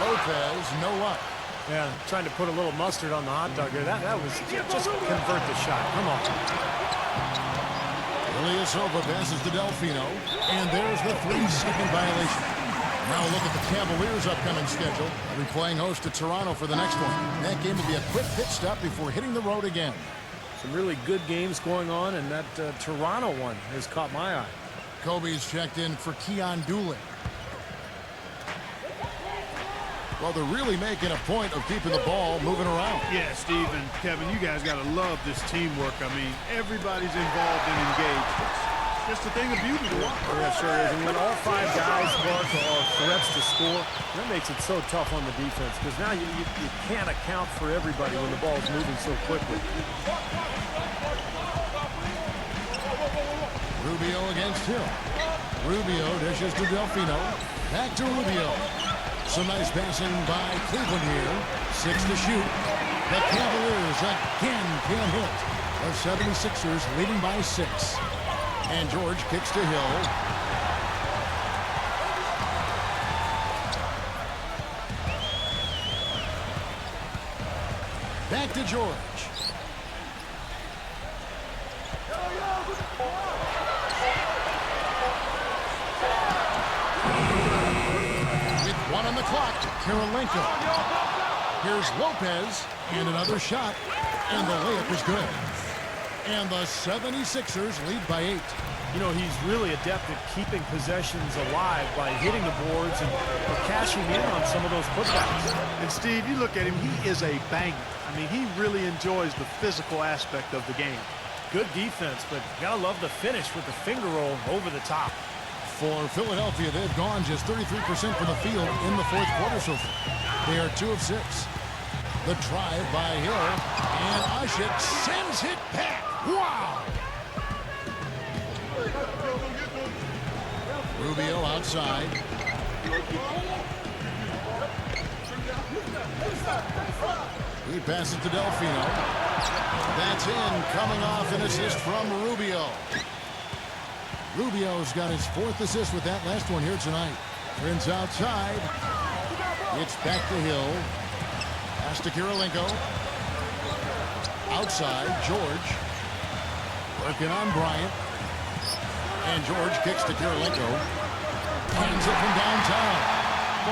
Lopez, no luck. Yeah, trying to put a little mustard on the hot dog there. That was just convert the shot. Come on. Ilyasova passes to Delfino. And there's the 3-second violation. Now look at the Cavaliers' upcoming schedule. They'll be playing host to Toronto for the next one. That game will be a quick pit stop before hitting the road again. Some really good games going on, and that Toronto one has caught my eye. Kobe's checked in for Keon Doolin. Well, they're really making a point of keeping the ball moving around. Yeah, Steve and Kevin, you guys got to love this teamwork. I mean, everybody's involved and engaged. It's just a thing of beauty to watch. Yeah, sure is. And when all 5 guys are threats to score, that makes it so tough on the defense, because now you can't account for everybody when the ball's moving so quickly. Rubio against Hill. Rubio dishes to Delfino. Back to Rubio. Some nice passing by Cleveland here. 6 to shoot. The Cavaliers again can't hit. The 76ers leading by 6. And George kicks to Hill. Back to George. With 1 on the clock, Kirilenko. Here's Lopez, and another shot, and the layup is good. And the 76ers lead by 8. You know, he's really adept at keeping possessions alive by hitting the boards and cashing in on some of those putbacks. And Steve, you look at him, he is a banger. I mean, he really enjoys the physical aspect of the game. Good defense, but you gotta love the finish with the finger roll over the top. For Philadelphia, they've gone just 33% from the field in the 4th quarter so far. They are 2 of 6. The drive by Hill, and Ashik sends it back. Wow! Rubio outside. He passes to Delfino. That's in, coming off an assist from Rubio. Rubio's got his 4th assist with that last one here tonight. Prince outside. It's back to Hill. Pass to Kirilenko. Outside, George. Working on Bryant. And George kicks to Kirilenko. Hands it from downtown.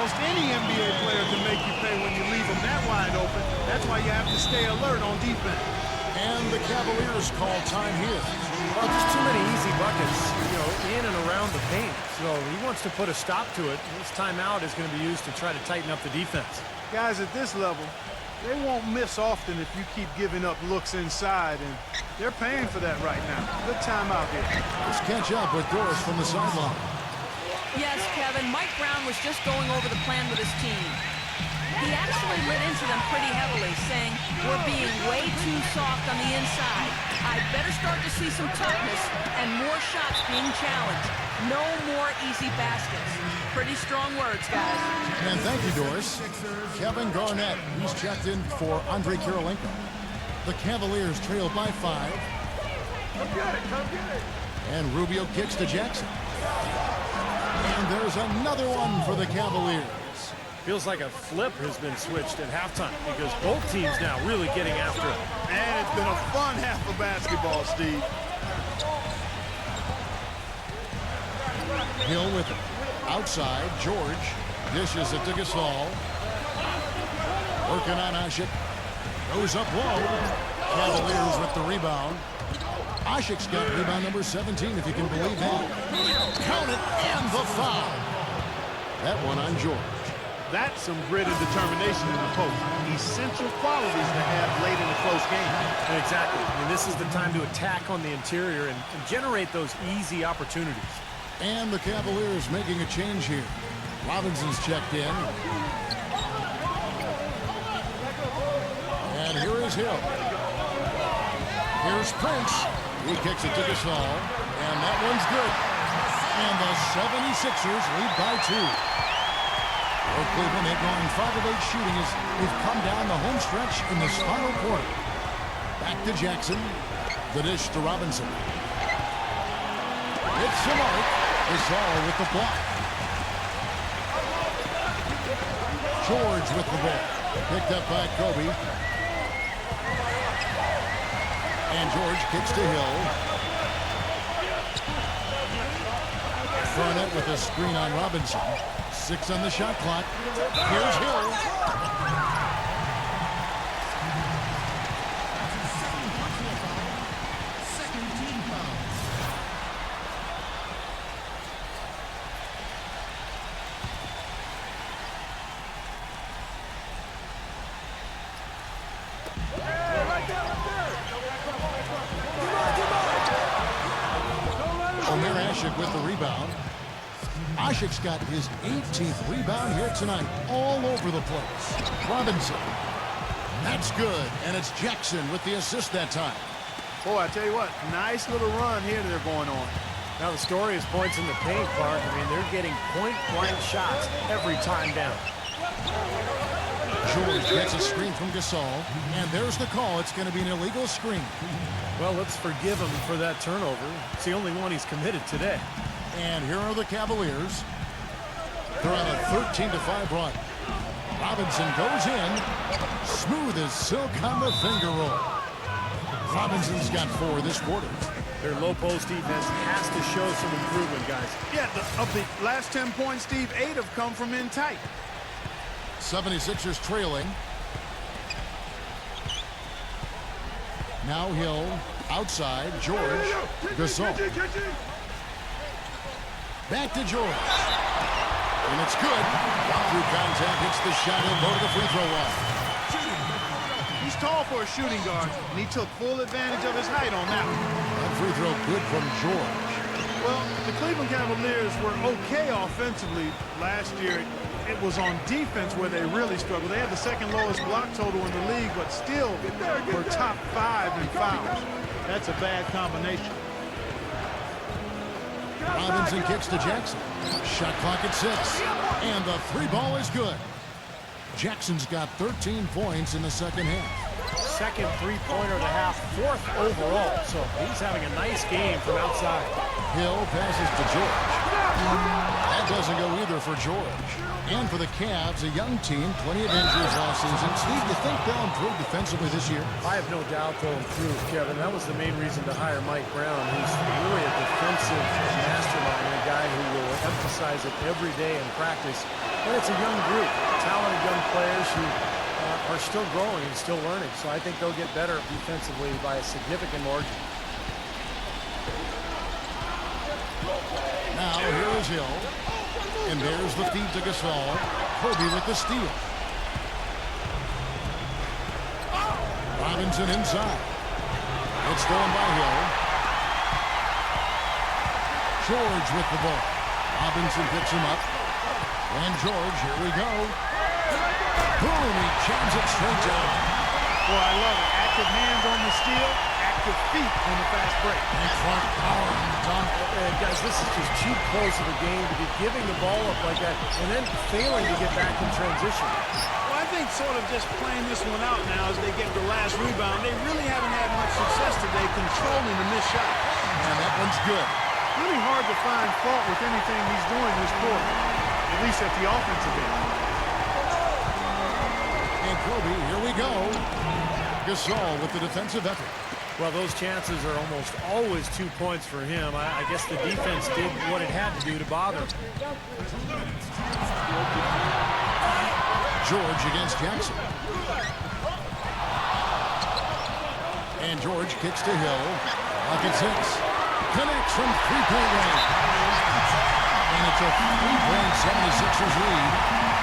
Most any NBA player can make you pay when you leave them that wide open. That's why you have to stay alert on defense. And the Cavaliers call time here. Well, just too many easy buckets, you know, in and around the paint. So he wants to put a stop to it. This timeout is going to be used to try to tighten up the defense. Guys at this level, they won't miss often if you keep giving up looks inside, and they're paying for that right now. Good timeout here. Let's catch up with Doris from the sideline. Yes, Kevin, Mike Brown was just going over the plan with his team. He actually lit into them pretty heavily, saying, we're being way too soft on the inside. I better start to see some toughness and more shots being challenged. No more easy baskets. Pretty strong words, guys. And thank you, Doris. Kevin Garnett, he's checked in for Andre Kirilenko. The Cavaliers trail by 5. Come get it, come get it. And Rubio kicks to Jackson. And there's another one for the Cavaliers. Feels like a flip has been switched at halftime because both teams now really getting after it. And it's been a fun half of basketball, Steve. Hill with it. Outside, George. Dishes it to Gasol. Working on Ashik. Goes up low. Cavaliers with the rebound. Ashik's got rebound number 17, if you can believe that. Count it, and the foul. That one on George. That's some grit and determination in the post. Essential qualities to have late in a close game. Exactly. I mean, this is the time to attack on the interior and generate those easy opportunities. And the Cavaliers making a change here. Robinson's checked in. And here is Hill. Here's Prince. He kicks it to Gasol. And that one's good. And the 76ers lead by 2. For Cleveland, they've gone 5 of 8 shooting as we've come down the home stretch in this final quarter. Back to Jackson. The dish to Robinson. It's the mark. Gasol with the block. George with the ball. Picked up by Kobe. And George kicks to Hill. Garnett with a screen on Robinson. 6 on the shot clock. Here's Hill. With the rebound. Ashik's got his 18th rebound here tonight, all over the place. Robinson. That's good, and it's Jackson with the assist that time. Boy, I tell you what, nice little run here that they're going on. Now the story is points in the paint, Clark. I mean, they're getting point-blank shots every time down. George gets a screen from Gasol, and there's the call. It's going to be an illegal screen. Well, let's forgive him for that turnover. It's the only one he's committed today. And here are the Cavaliers. They're on a 13-5 run. Robinson goes in. Smooth as silk on the finger roll. Robinson's got 4 this quarter. Their low post defense has to show some improvement, guys. Yeah, of the last 10 points, Steve, 8 have come from in tight. 76ers trailing. Now Hill outside. George. Gasol. Back to George. And it's good. Through contact, hits the shot. He'll go to the free throw line. He's tall for a shooting guard, and he took full advantage of his height on that one. That free throw good from George. Well, the Cleveland Cavaliers were okay offensively last year. It was on defense where they really struggled. They had the second lowest block total in the league, but still were top 5 in fouls. That's a bad combination. Robinson kicks to Jackson. Shot clock at 6. And the 3 ball is good. Jackson's got 13 points in the second half. Second three-pointer of the half, 4th overall. So he's having a nice game from outside. Hill passes to George. That doesn't go either for George. And for the Cavs, a young team, plenty of injuries last season. Steve, do you think they'll improve defensively this year? I have no doubt they'll improve, Kevin. That was the main reason to hire Mike Brown, who's really a defensive mastermind and a guy who will emphasize it every day in practice. And it's a young group, talented young players who are still growing and still learning. So I think they'll get better defensively by a significant margin. Now here is Hill. And there's the feed to Gasol. Kobe with the steal. Robinson inside. It's stolen by Hill. George with the ball. Robinson picks him up. And George, here we go. Boom, he jams it straight down. Boy, I love it. Active hands on the steal, active feet on the fast break. And Clark power on the dunk. Guys, this is just too close of a game to be giving the ball up like that and then failing to get back in transition. Well, I think sort of just playing this one out now as they get the last rebound. They really haven't had much success today controlling the missed shot. And that one's good. Really hard to find fault with anything he's doing this quarter, at least at the offensive end. And Kobe, here we go. Gasol with the defensive effort. Well, those chances are almost always 2 points for him. I guess the defense did what it had to do to bother him. George against Jackson. And George kicks to Hill. Pocket 6. Connects from three-point range. And it's a 3-point 76ers lead.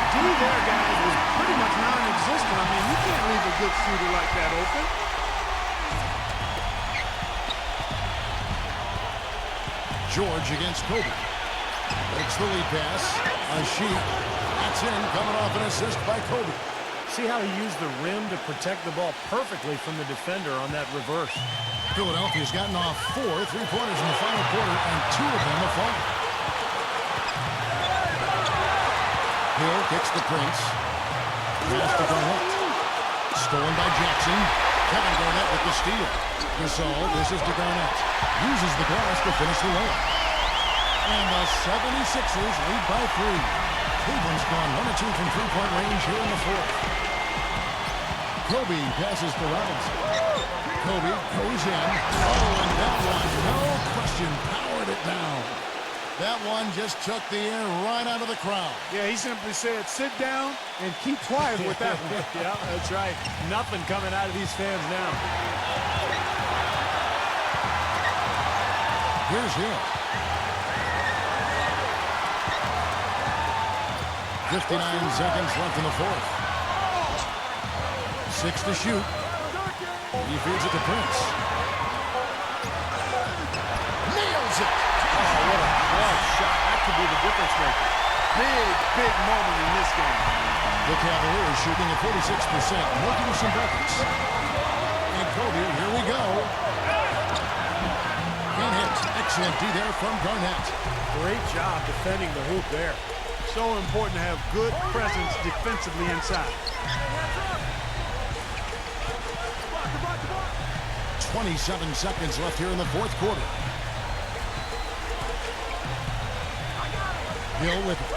D there, guys, was pretty much non-existent. I mean, you can't leave a good shooter like that open. George against Kobe. Makes the lead pass. A sheet. That's in, coming off an assist by Kobe. See how he used the rim to protect the ball perfectly from the defender on that reverse. Philadelphia's gotten off 4 3-pointers in the final quarter, and 2 of them have fallen. Hill kicks to Prince. Pass to Garnett. Stolen by Jackson. Kevin Garnett with the steal. Gasol dishes to Garnett. Uses the glass to finish the layup. And the 76ers lead by 3. Cleveland's gone 1 of 2 from three-point range here in the fourth. Kobe passes to Robinson. Kobe goes in. Oh, and that one, no question, powered it down. That one just took the air right out of the crowd. Yeah, he simply said, sit down and keep quiet with that one. Yeah, that's right. Nothing coming out of these fans now. Here's Hill. 59 seconds left in the fourth. 6 to shoot. He feeds it to Prince. Nails it. Oh, what a clutch shot. That could be the difference maker. Big moment in this game. The Cavaliers shooting at 46%, making some buckets. And Kobe, here we go. Can't hit. Excellent D there from Garnett. Great job defending the hoop there. So important to have good presence defensively inside. 27 seconds left here in the fourth quarter. Hill with it.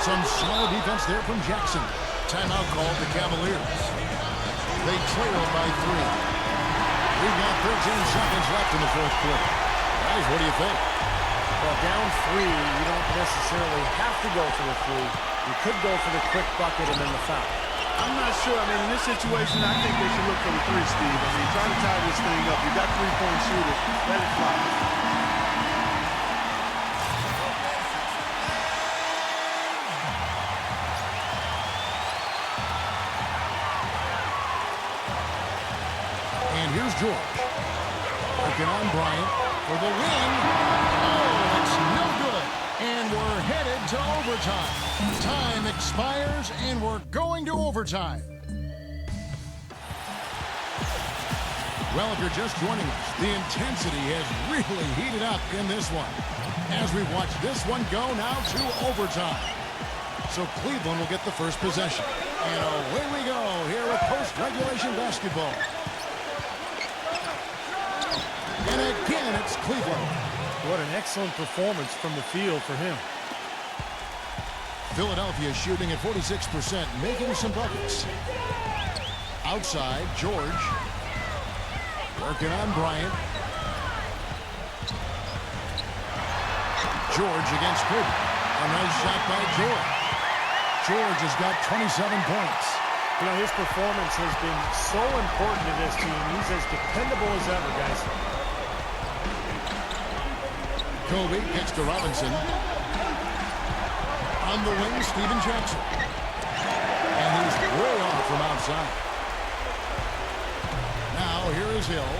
Some solid defense there from Jackson. Timeout called the Cavaliers. They trail by 3. We've got 13 seconds left in the fourth quarter. Guys, what do you think? Well, down 3, you don't necessarily have to go for the 3. You could go for the quick bucket and then the foul. I'm not sure. I mean, in this situation, I think they should look for the 3, Steve. I mean, try to tie this thing up. You got 3-point shooters. Let it fly. And here's George. Working on Bryant for the win. Oh, it's no good. And we're headed to overtime. Time expires, and we're going to overtime. Well, if you're just joining us, the intensity has really heated up in this one. As we watch this one go now to overtime. So Cleveland will get the first possession. And away we go here with post-regulation basketball. And again, it's Cleveland. What an excellent performance from the field for him. Philadelphia shooting at 46%, making some buckets. Outside, George. Working on Bryant. George against Kobe. A nice shot by George. George has got 27 points. You know, his performance has been so important to this team. He's as dependable as ever, guys. Kobe kicks to Robinson. On the wing, Steven Jackson. And he's way off from outside. Now, here is Hill.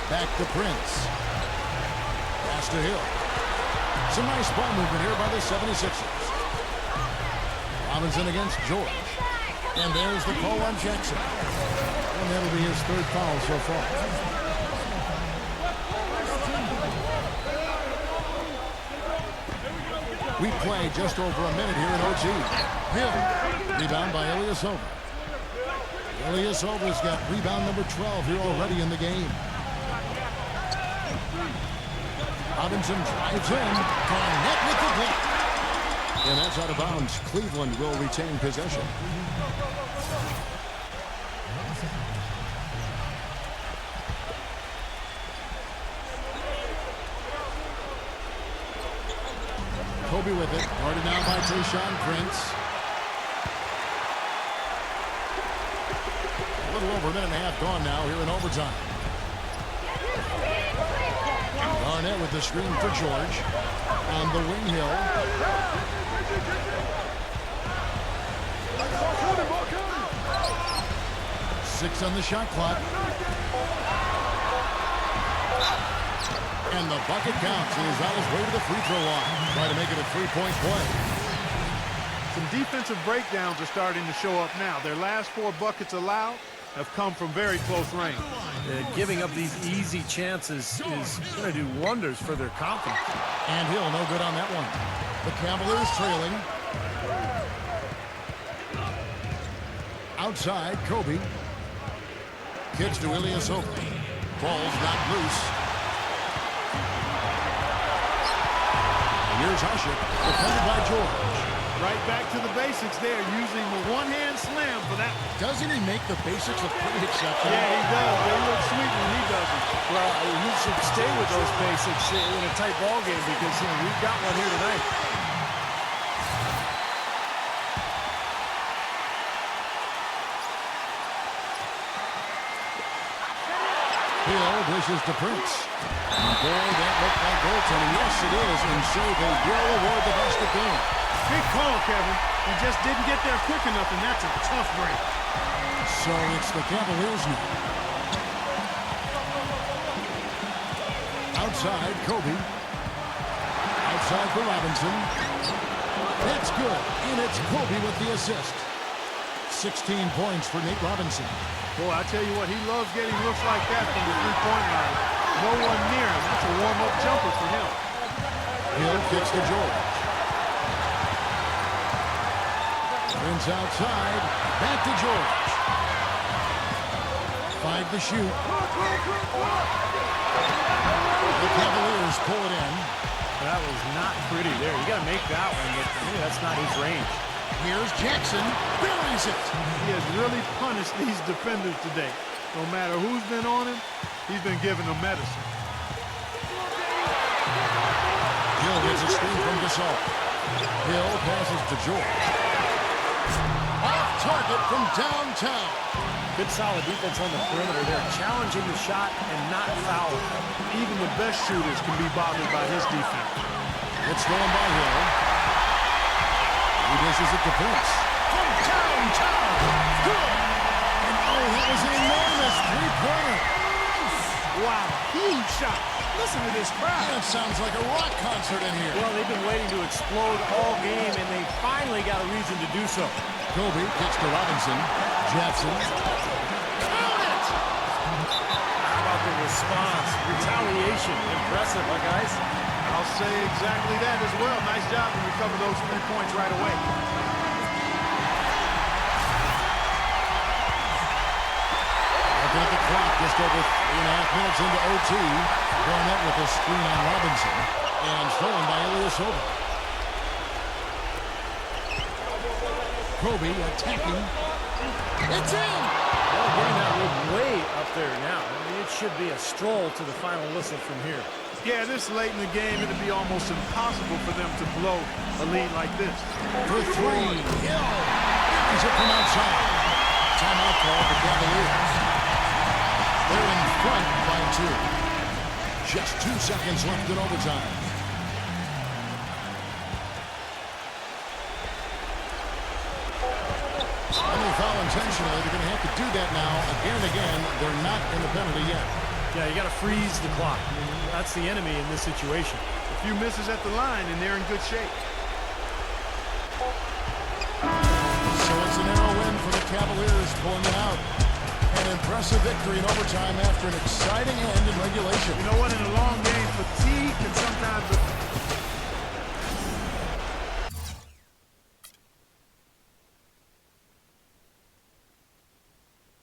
Back to Prince. Pass to Hill. Some nice ball movement here by the 76ers. Robinson against George. And there's the call on Jackson. And that'll be his third foul so far. We play just over a minute here in OT. Hill. Rebound by Ilyasova. Ilyasova's got rebound number 12 here already in the game. Robinson drives in. Garnett with the block. And that's out of bounds. Cleveland will retain possession. Kobe with it. Guarded now by Tayshaun Prince. A little over a minute and a half gone now here in overtime. Garnett with the screen for George. On the wing, Hill. 6 on the shot clock. And the bucket counts. He is on his way to the free throw line. Try to make it a 3-point play. Some defensive breakdowns are starting to show up now. Their last 4 buckets allowed have come from very close range. Giving up these easy chances is going to do wonders for their confidence. And Hill no good on that one. The Cavaliers trailing. Outside, Kobe. Kicks to Ilyasova. Ball's not loose. And here's Hushik, defended by George. Right back to the basics there, using the one-hand slam for that. Doesn't he make the basics look pretty exceptional? Yeah, he does. They look sweet when he doesn't. Well, he should stay with those basics in a tight ball game because we've got one here tonight. Hill dishes to Prince. And boy, that looked like goaltending. Yes, it is. And so they will award the basket game. Big call, Kevin. He just didn't get there quick enough, and that's a tough break. So it's the Cavaliers now. Outside, Kobe. Outside for Robinson. That's good. And it's Kobe with the assist. 16 points for Nate Robinson. Boy, I tell you what, he loves getting looks like that from the three-point line. No one near him. That's a warm-up jumper for him. Hill kicks to George. Prince outside. Back to George. 5 to shoot. The Cavaliers pull it in. That was not pretty there. You got to make that one, but maybe that's not his range. Here's Jackson. Buries it. He has really punished these defenders today. No matter who's been on him, he's been giving them medicine. Hill gets a screen from Gasol. Hill passes to George. Off target from downtown. Good solid defense on the perimeter there, challenging the shot and not fouling. Even the best shooters can be bothered by his defense. It's stolen by Hill. He dishes it to Prince. From downtown. Good. And oh, that was an enormous three-pointer. Wow, huge shot. Listen to this crowd. That sounds like a rock concert in here. Well, they've been waiting to explode all game, and they finally got a reason to do so. Kobe kicks to Robinson. Jackson. Count it! How about the response? Retaliation. Impressive, huh, guys? I'll say exactly that as well. Nice job to recover those 3 points right away. Looking at the clock, just over 3.5 minutes into OT. Barnett with a screen on Robinson. And stolen by Ilyasova. Kobe attacking. It's in! Well, getting that look way up there now. I mean, it should be a stroll to the final whistle from here. Yeah, this late in the game, it'd be almost impossible for them to blow a lead like this. For 3. Hill. Is it from outside? Timeout call for Cavaliers. They're in front by 2. Just 2 seconds left in overtime. And they foul intentionally. They're going to have to do that now again and again. They're not in the penalty yet. Yeah, you got to freeze the clock. I mean, that's the enemy in this situation. A few misses at the line, and they're in good shape. So it's a narrow win for the Cavaliers, pulling it out. An impressive victory in overtime after an exciting end in regulation. You know what? In a long game, fatigue can sometimes